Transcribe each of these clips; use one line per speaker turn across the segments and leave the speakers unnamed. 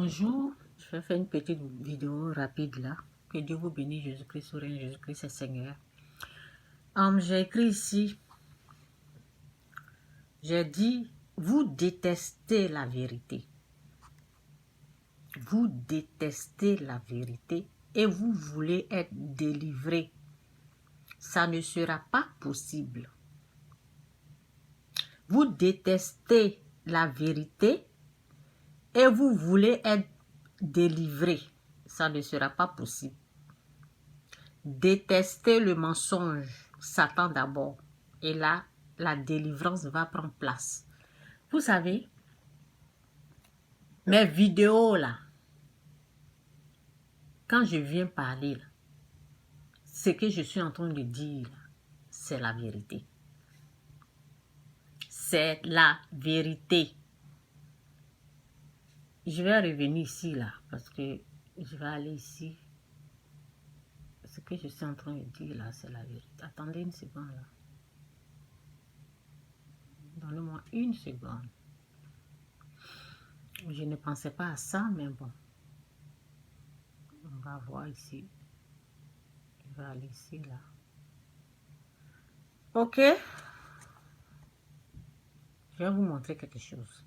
Bonjour, je vais faire une petite vidéo rapide là. Que Dieu vous bénisse, Jésus-Christ souverain, Jésus-Christ est Seigneur. J'ai écrit ici, j'ai dit, vous détestez la vérité. Vous détestez la vérité et vous voulez être délivré. Ça ne sera pas possible. Vous détestez la vérité et vous voulez être délivré. Ça ne sera pas possible. Détestez le mensonge, Satan d'abord. Et là, la délivrance va prendre place. Vous savez, mes vidéos là, quand je viens parler là, ce que je suis en train de dire, c'est la vérité. C'est la vérité. Je vais revenir ici là, parce que je vais aller ici. Ce que je suis en train de dire là, c'est la vérité. Attendez une seconde là. Donnez-moi une seconde. Je ne pensais pas à ça, mais bon. On va voir ici. Je vais aller ici, là. Ok. Je vais vous montrer quelque chose.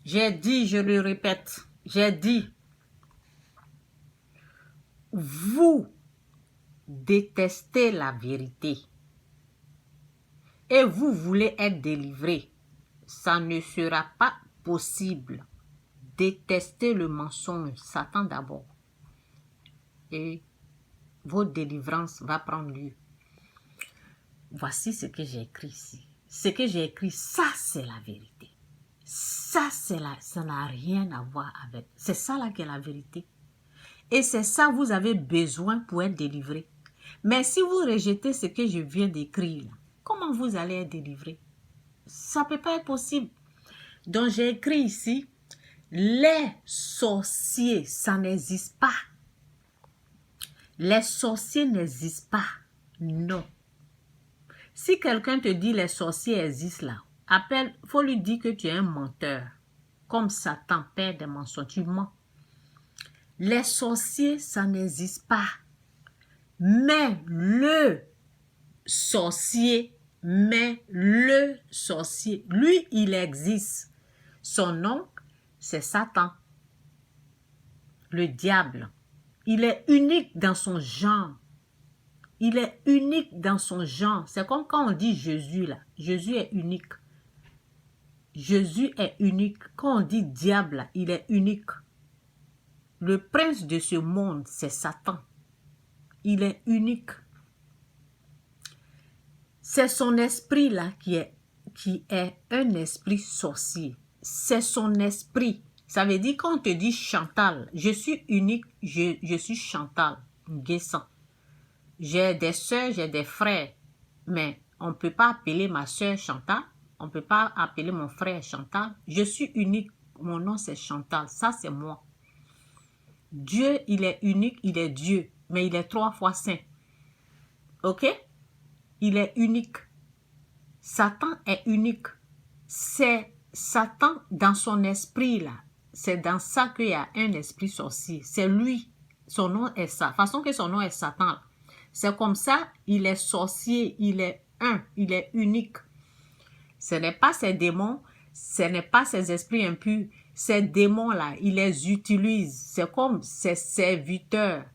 J'ai dit, je le répète, j'ai dit, vous détestez la vérité et vous voulez être délivré. Ça ne sera pas possible. Détestez le mensonge, Satan d'abord. Et votre délivrance va prendre lieu. Voici ce que j'ai écrit ici. Ce que j'ai écrit, ça c'est la vérité. Ça n'a rien à voir avec. C'est ça là qui est la vérité. Et c'est ça vous avez besoin pour être délivré. Mais si vous rejetez ce que je viens d'écrire, comment vous allez être délivré? Ça ne peut pas être possible. Donc j'ai écrit ici, les sorciers, ça n'existe pas. Les sorciers n'existent pas. Non. Si quelqu'un te dit les sorciers existent là, faut lui dire que tu es un menteur. Comme Satan, père des mensonges, tu mens. Les sorciers, ça n'existe pas. Mais le sorcier, lui, il existe. Son nom, c'est Satan, le diable. Il est unique dans son genre. Il est unique dans son genre. C'est comme quand on dit Jésus là. Jésus est unique. Jésus est unique. Quand on dit diable là, il est unique. Le prince de ce monde, c'est Satan. Il est unique. C'est son esprit là qui est un esprit sorcier. C'est son esprit. Ça veut dire quand on te dit Chantal, je suis unique, je suis Chantal, Guessant. J'ai des soeurs, j'ai des frères, mais on ne peut pas appeler ma soeur Chantal, on ne peut pas appeler mon frère Chantal. Je suis unique, mon nom c'est Chantal, ça c'est moi. Dieu, il est unique, il est Dieu, mais il est 3 fois saint. Ok? Il est unique. Satan est unique. C'est Satan dans son esprit là. C'est dans ça qu'il y a un esprit sorcier. C'est lui. Son nom est ça. De toute façon que son nom est Satan. C'est comme ça, il est sorcier, il est un, il est unique. Ce n'est pas ces démons, ce n'est pas ces esprits impurs. Ces démons-là, il les utilise. C'est comme ses serviteurs.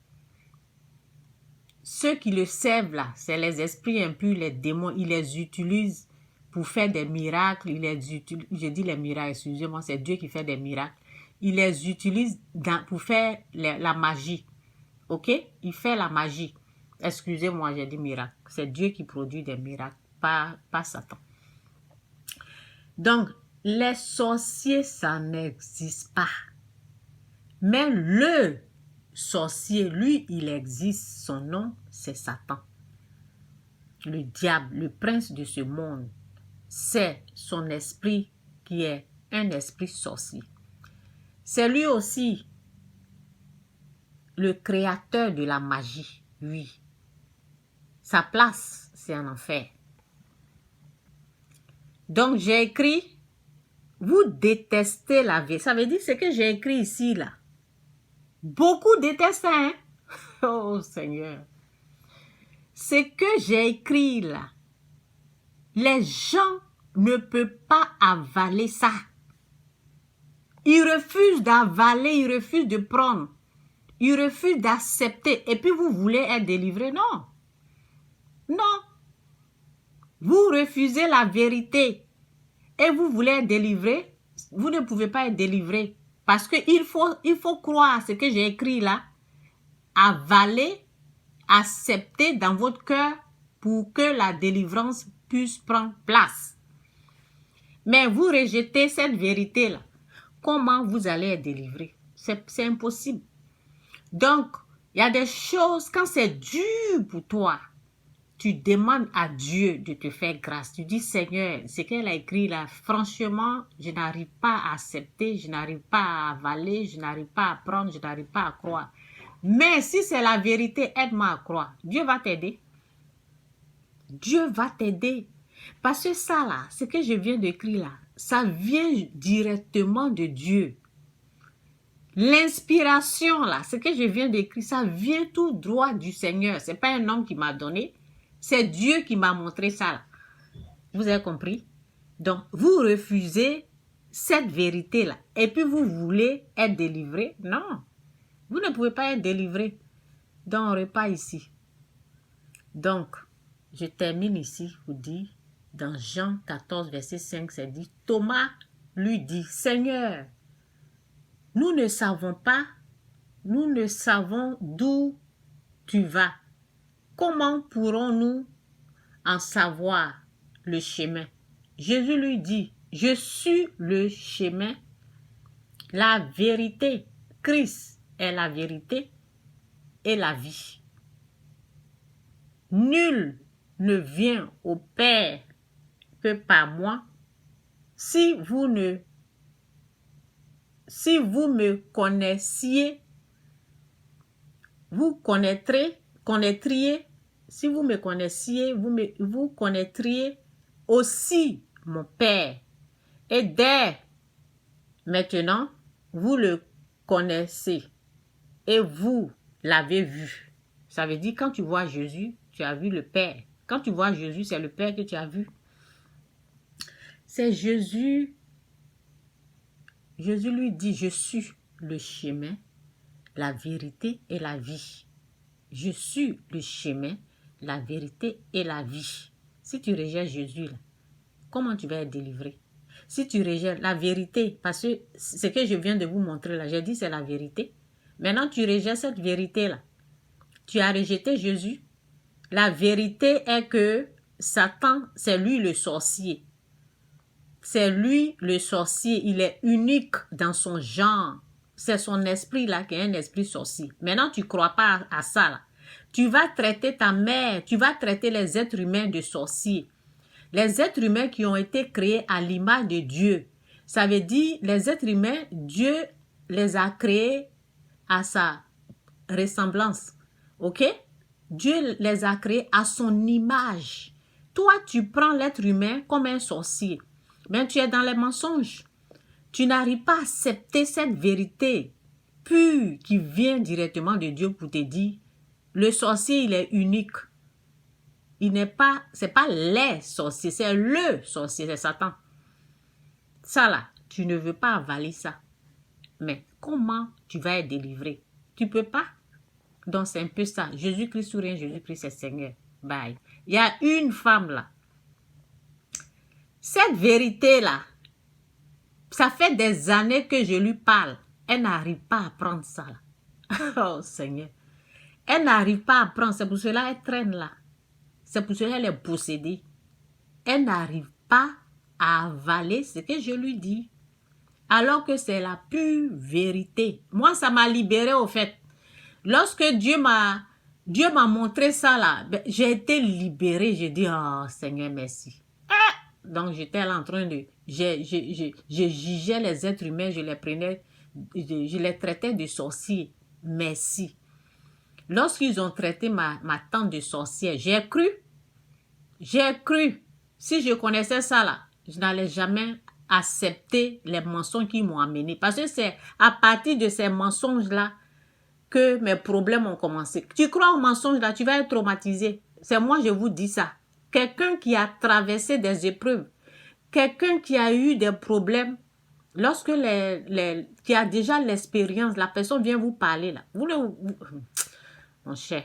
Ceux qui le servent là, c'est les esprits impurs, les démons, il les utilise pour faire des miracles. Je dis les miracles, excusez-moi, c'est Dieu qui fait des miracles. Il les utilise pour faire la magie. Ok? Il fait la magie. Excusez-moi, j'ai dit miracle. C'est Dieu qui produit des miracles, pas Satan. Donc, les sorciers, ça n'existe pas. Mais le sorcier, lui, il existe. Son nom, c'est Satan. Le diable, le prince de ce monde, c'est son esprit qui est un esprit sorcier. C'est lui aussi le créateur de la magie. Oui. Sa place, c'est en enfer. Donc, j'ai écrit, vous détestez la vie. Ça veut dire ce que j'ai écrit ici, là. Beaucoup détestent, hein? Oh, Seigneur. Ce que j'ai écrit, là, les gens ne peuvent pas avaler ça. Ils refusent d'avaler, ils refusent de prendre. Ils refusent d'accepter. Et puis, vous voulez être délivré? Non. Non. Vous refusez la vérité et vous voulez être délivré, vous ne pouvez pas être délivré. Parce qu'il faut croire ce que j'ai écrit là, avaler, accepter dans votre cœur pour que la délivrance puisse prendre place. Mais vous rejetez cette vérité-là. Comment vous allez être délivré? C'est impossible. Donc, il y a des choses, quand c'est dur pour toi, tu demandes à Dieu de te faire grâce. Tu dis, Seigneur, ce qu'elle a écrit là, franchement, je n'arrive pas à accepter, je n'arrive pas à avaler, je n'arrive pas à prendre, je n'arrive pas à croire. Mais si c'est la vérité, aide-moi à croire. Dieu va t'aider. Dieu va t'aider. Parce que ça là, ce que je viens d'écrire là, ça vient directement de Dieu. L'inspiration là, ce que je viens d'écrire, ça vient tout droit du Seigneur. Ce n'est pas un homme qui m'a donné. C'est Dieu qui m'a montré ça là. Vous avez compris? Donc, vous refusez cette vérité-là. Et puis, vous voulez être délivré? Non. Vous ne pouvez pas être délivré. Donc, on repart ici. Donc, je termine ici. Vous dit, dans Jean 14, verset 5, c'est dit, Thomas lui dit, Seigneur, nous ne savons d'où tu vas. Comment pourrons-nous en savoir le chemin? Jésus lui dit, je suis le chemin, la vérité. Christ est la vérité et la vie. Nul ne vient au Père que par moi. Si vous me connaissiez, vous connaîtriez. Si vous me connaissiez, vous connaîtriez aussi mon Père. Et dès maintenant, vous le connaissez et vous l'avez vu. Ça veut dire quand tu vois Jésus, tu as vu le Père. Quand tu vois Jésus, c'est le Père que tu as vu. C'est Jésus. Jésus lui dit, je suis le chemin, la vérité et la vie. Je suis le chemin, la vérité et la vie. Si tu rejettes Jésus, là, comment tu vas être délivré? Si tu rejettes la vérité, parce que ce que je viens de vous montrer là, j'ai dit c'est la vérité. Maintenant, tu rejettes cette vérité-là. Tu as rejeté Jésus. La vérité est que Satan, c'est lui le sorcier. C'est lui le sorcier. Il est unique dans son genre. C'est son esprit là qui est un esprit sorcier. Maintenant, tu ne crois pas à ça là. Tu vas traiter ta mère, tu vas traiter les êtres humains de sorciers. Les êtres humains qui ont été créés à l'image de Dieu. Ça veut dire, les êtres humains, Dieu les a créés à sa ressemblance. Ok? Dieu les a créés à son image. Toi, tu prends l'être humain comme un sorcier. Mais tu es dans les mensonges. Tu n'arrives pas à accepter cette vérité pure qui vient directement de Dieu pour te dire, le sorcier, il est unique. Il n'est pas, c'est pas les sorciers, c'est le sorcier, c'est Satan. Ça là, tu ne veux pas avaler ça. Mais comment tu vas être délivré? Tu peux pas. Donc c'est un peu ça. Jésus-Christ ou rien, Jésus-Christ c'est Seigneur. Bye. Il y a une femme là. Cette vérité là, ça fait des années que je lui parle. Elle n'arrive pas à prendre ça là. Oh Seigneur. Elle n'arrive pas à prendre. C'est pour cela qu'elle traîne là. C'est pour cela qu'elle est possédée. Elle n'arrive pas à avaler ce que je lui dis. Alors que c'est la pure vérité. Moi, ça m'a libérée au fait. Lorsque Dieu m'a montré ça là, ben, j'ai été libérée. J'ai dit, oh Seigneur, merci. Ah! Donc, j'étais là en train de... Je jugeais les êtres humains, je les prenais, je les traitais de sorciers. Merci. Lorsqu'ils ont traité ma tante de sorcière, j'ai cru. Si je connaissais ça là, je n'allais jamais accepter les mensonges qui m'ont amené. Parce que c'est à partir de ces mensonges-là que mes problèmes ont commencé. Tu crois aux mensonges là, tu vas être traumatisé. C'est moi, je vous dis ça. Quelqu'un qui a traversé des épreuves, quelqu'un qui a eu des problèmes, lorsque qui a déjà l'expérience, la personne vient vous parler là. Mon cher,